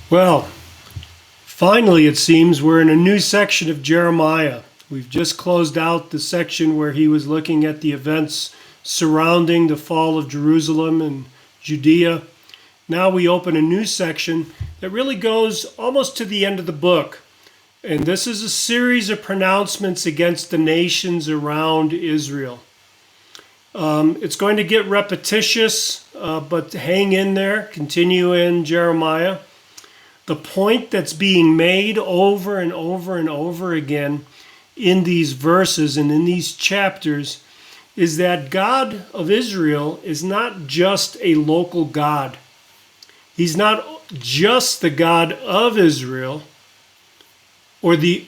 Well, finally, it seems we're in a new section of Jeremiah. We've just closed out the section where he was looking at the events surrounding the fall of Jerusalem and Judea. Now we open a new section that really goes almost to the end of the book. And this is a series of pronouncements against the nations around Israel. It's going to get repetitious, but hang in there, continue in Jeremiah. The point that's being made over and over and over again in these verses and in these chapters is that God of Israel is not just a local God. He's not just the God of Israel or the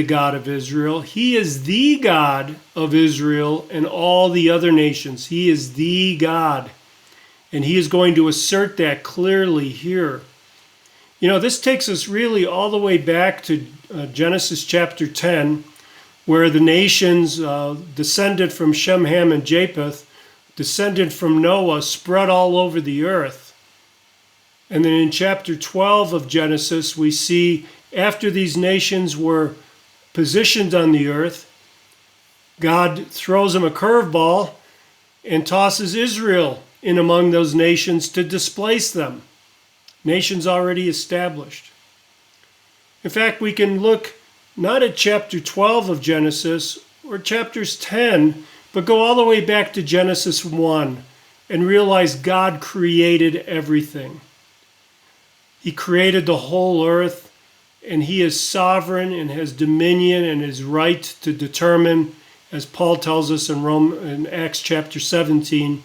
God of Israel. He is the God of Israel and all the other nations. He is the God. And he is going to assert that clearly here. You know, this takes us really all the way back to Genesis chapter 10, where the nations descended from Shem, Ham, and Japheth, descended from Noah, spread all over the earth. And then in chapter 12 of Genesis, we see after these nations were positioned on the earth, God throws them a curveball and tosses Israel in among those nations to displace them. Nations already established. In fact, we can look not at chapter 12 of Genesis or chapters 10, but go all the way back to Genesis 1 and realize God created everything. He created the whole earth, and he is sovereign and has dominion and is right to determine, as Paul tells us in Acts chapter 17,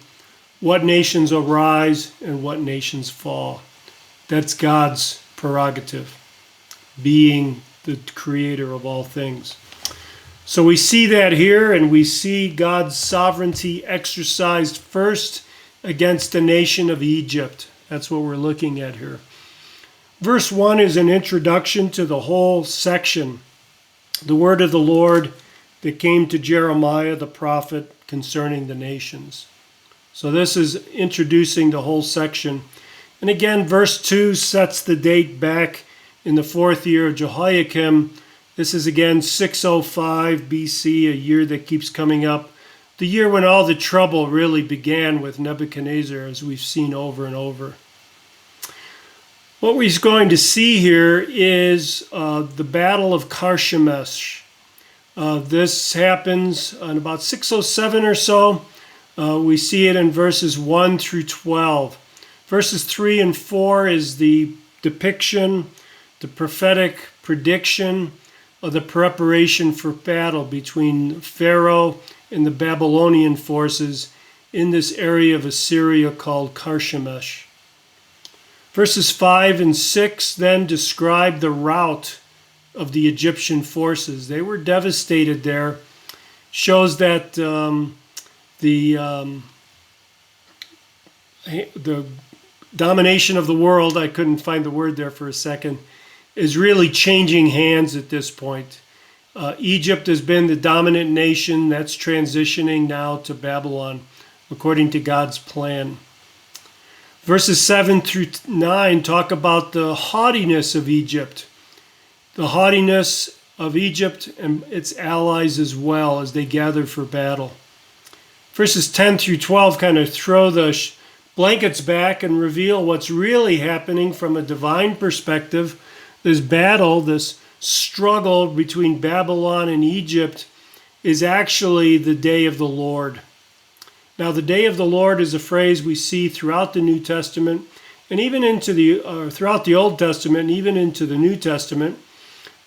what nations arise and what nations fall. That's God's prerogative, being the creator of all things. So we see that here, and we see God's sovereignty exercised first against the nation of Egypt. That's what we're looking at here. Verse 1 is an introduction to the whole section. The word of the Lord that came to Jeremiah the prophet concerning the nations. So this is introducing the whole section. And again, verse 2 sets the date back in the 4th year of Jehoiakim. This is again 605 BC, a year that keeps coming up. The year when all the trouble really began with Nebuchadnezzar, as we've seen over and over. What we're going to see here is the Battle of Karshamesh. This happens in about 607 or so. We see it in verses 1 through 12. Verses 3 and 4 is the depiction, the prophetic prediction of the preparation for battle between Pharaoh and the Babylonian forces in this area of Assyria called Karshamesh. Verses 5 and 6 then describe the rout of the Egyptian forces. They were devastated there. Shows that the domination of the world, I couldn't find the word there for a second, is really changing hands at this point. Egypt has been the dominant nation. That's transitioning now to Babylon, according to God's plan. Verses 7 through 9 talk about the haughtiness of Egypt. The haughtiness of Egypt and its allies as well as they gather for battle. Verses 10 through 12 kind of throw the blankets back and reveal what's really happening from a divine perspective. This battle, this struggle between Babylon and Egypt is actually the day of the Lord. Now, the day of the Lord is a phrase we see throughout the New Testament and even throughout the Old Testament and even into the New Testament.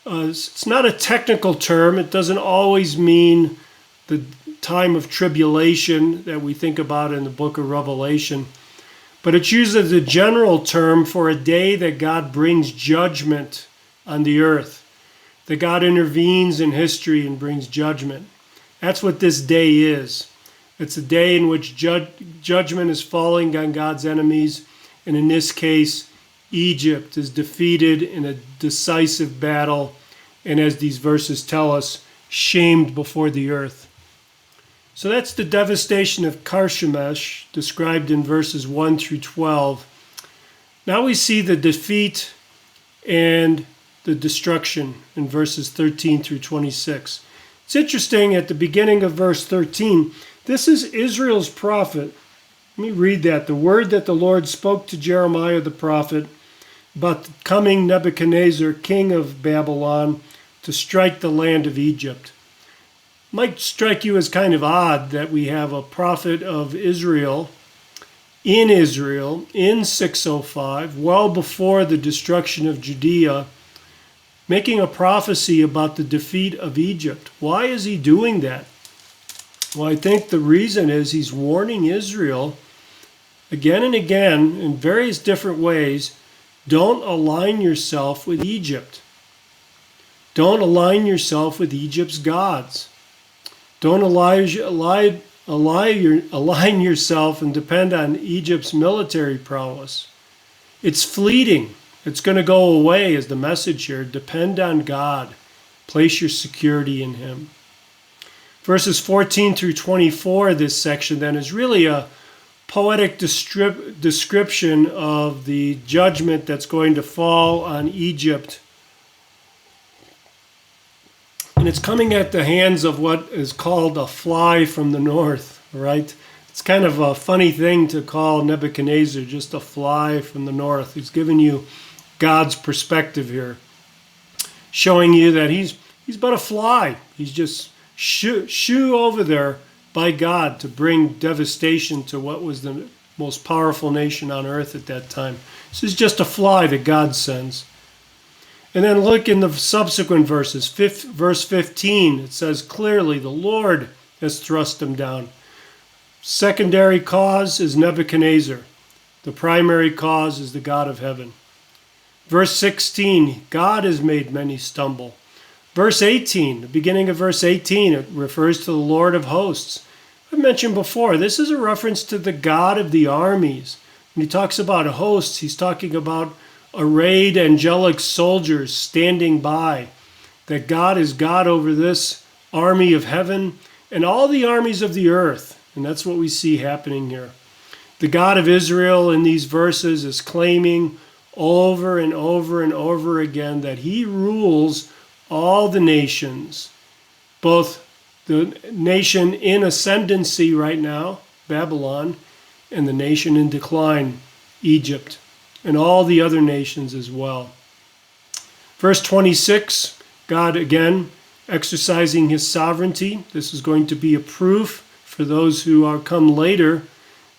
It's not a technical term. It doesn't always mean the time of tribulation that we think about in the book of Revelation. But it's used as a general term for a day that God brings judgment on the earth, that God intervenes in history and brings judgment. That's what this day is. It's a day in which judgment is falling on God's enemies, and in this case, Egypt is defeated in a decisive battle, and as these verses tell us, shamed before the earth. So that's the devastation of Karshamesh, described in verses 1 through 12. Now we see the defeat and the destruction in verses 13 through 26. It's interesting, at the beginning of verse 13, this is Israel's prophet. Let me read that. The word that the Lord spoke to Jeremiah the prophet about the coming Nebuchadnezzar, king of Babylon, to strike the land of Egypt. Might strike you as kind of odd that we have a prophet of Israel in 605, well before the destruction of Judea, making a prophecy about the defeat of Egypt. Why is he doing that? Well, I think the reason is he's warning Israel again and again in various different ways, don't align yourself with Egypt. Don't align yourself with Egypt's gods. Don't align yourself and depend on Egypt's military prowess. It's fleeting. It's going to go away, as the message here. Depend on God. Place your security in him. Verses 14 through 24, this section then is really a poetic description of the judgment that's going to fall on Egypt. And it's coming at the hands of what is called a fly from the north, right? It's kind of a funny thing to call Nebuchadnezzar just a fly from the north. He's giving you God's perspective here, showing you that he's but a fly. He's just shoo over there by God to bring devastation to what was the most powerful nation on earth at that time. This is just a fly that God sends. And then look in the subsequent verses. Verse 15, it says clearly, the Lord has thrust him down. Secondary cause is Nebuchadnezzar. The primary cause is the God of heaven. Verse 16, God has made many stumble. Verse 18, the beginning of verse 18, it refers to the Lord of hosts. I've mentioned before, this is a reference to the God of the armies. When he talks about hosts, he's talking about arrayed angelic soldiers standing by. That God is God over this army of heaven and all the armies of the earth. And that's what we see happening here. The God of Israel in these verses is claiming over and over and over again that he rules all the nations, both the nation in ascendancy right now, Babylon, and the nation in decline, Egypt, and all the other nations as well. Verse 26, God again exercising his sovereignty. This is going to be a proof for those who are come later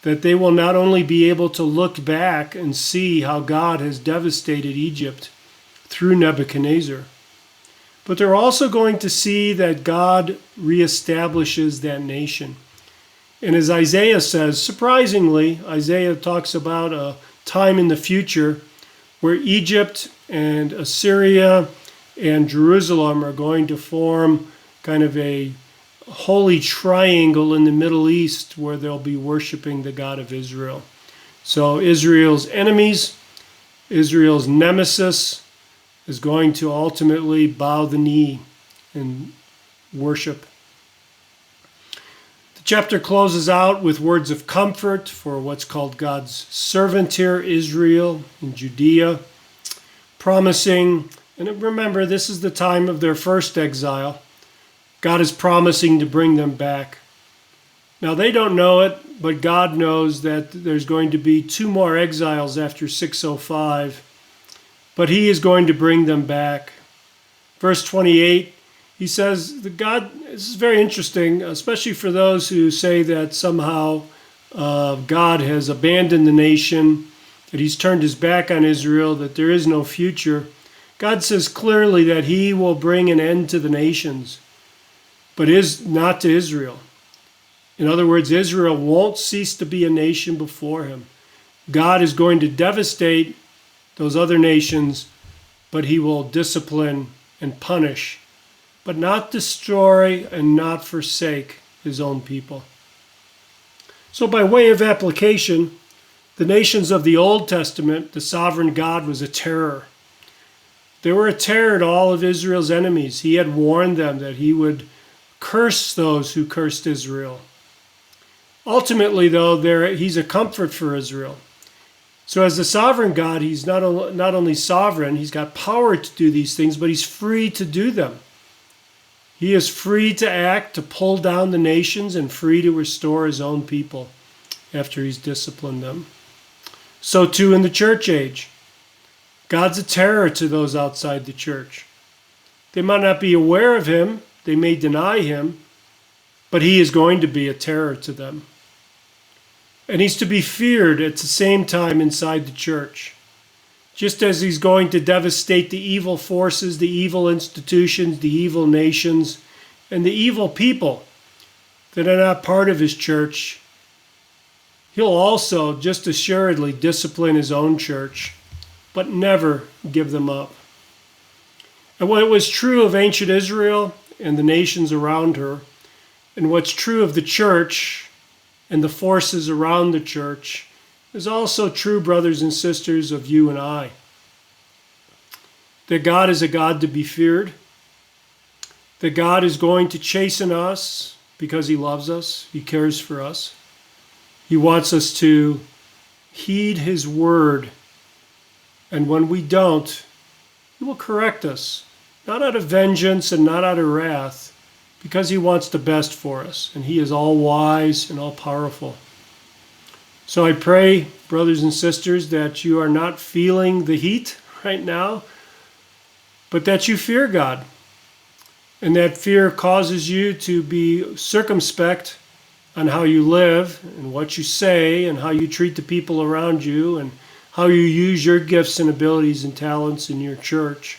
that they will not only be able to look back and see how God has devastated Egypt through Nebuchadnezzar, but they're also going to see that God reestablishes that nation. And as Isaiah says, surprisingly, Isaiah talks about a time in the future where Egypt and Assyria and Jerusalem are going to form kind of a holy triangle in the Middle East where they'll be worshiping the God of Israel. So Israel's enemies, Israel's nemesis, is going to ultimately bow the knee and worship. The chapter closes out with words of comfort for what's called God's servant here, Israel and Judea, promising, and remember, this is the time of their first exile. God is promising to bring them back. Now, they don't know it, but God knows that there's going to be 2 more exiles after 605, but he is going to bring them back. Verse 28, he says, this is very interesting, especially for those who say that somehow God has abandoned the nation, that he's turned his back on Israel, that there is no future. God says clearly that he will bring an end to the nations, but is not to Israel. In other words, Israel won't cease to be a nation before him. God is going to devastate those other nations, but he will discipline and punish, but not destroy and not forsake his own people. So by way of application, the nations of the Old Testament, the sovereign God was a terror. They were a terror to all of Israel's enemies. He had warned them that he would curse those who cursed Israel. Ultimately, though, he's a comfort for Israel. So as the sovereign God, he's not only sovereign, he's got power to do these things, but he's free to do them. He is free to act, to pull down the nations, and free to restore his own people after he's disciplined them. So too in the church age. God's a terror to those outside the church. They might not be aware of him, they may deny him, but he is going to be a terror to them. And he's to be feared at the same time inside the church. Just as he's going to devastate the evil forces, the evil institutions, the evil nations, and the evil people that are not part of his church, he'll also just assuredly discipline his own church, but never give them up. And what was true of ancient Israel and the nations around her, and what's true of the church and the forces around the church, is also true, brothers and sisters, of you and I. That God is a God to be feared. That God is going to chasten us because he loves us. He cares for us. He wants us to heed his word. And when we don't, he will correct us. Not out of vengeance and not out of wrath, because he wants the best for us. And he is all wise and all powerful. So I pray, brothers and sisters, that you are not feeling the heat right now, but that you fear God. And that fear causes you to be circumspect on how you live and what you say and how you treat the people around you and how you use your gifts and abilities and talents in your church.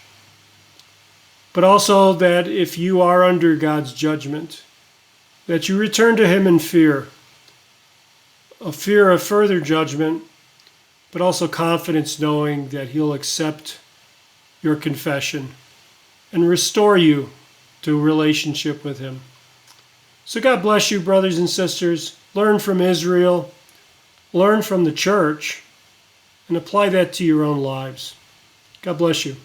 But also that if you are under God's judgment, that you return to him in fear. A fear of further judgment, but also confidence knowing that he'll accept your confession and restore you to a relationship with him. So God bless you, brothers and sisters. Learn from Israel, learn from the church, and apply that to your own lives. God bless you.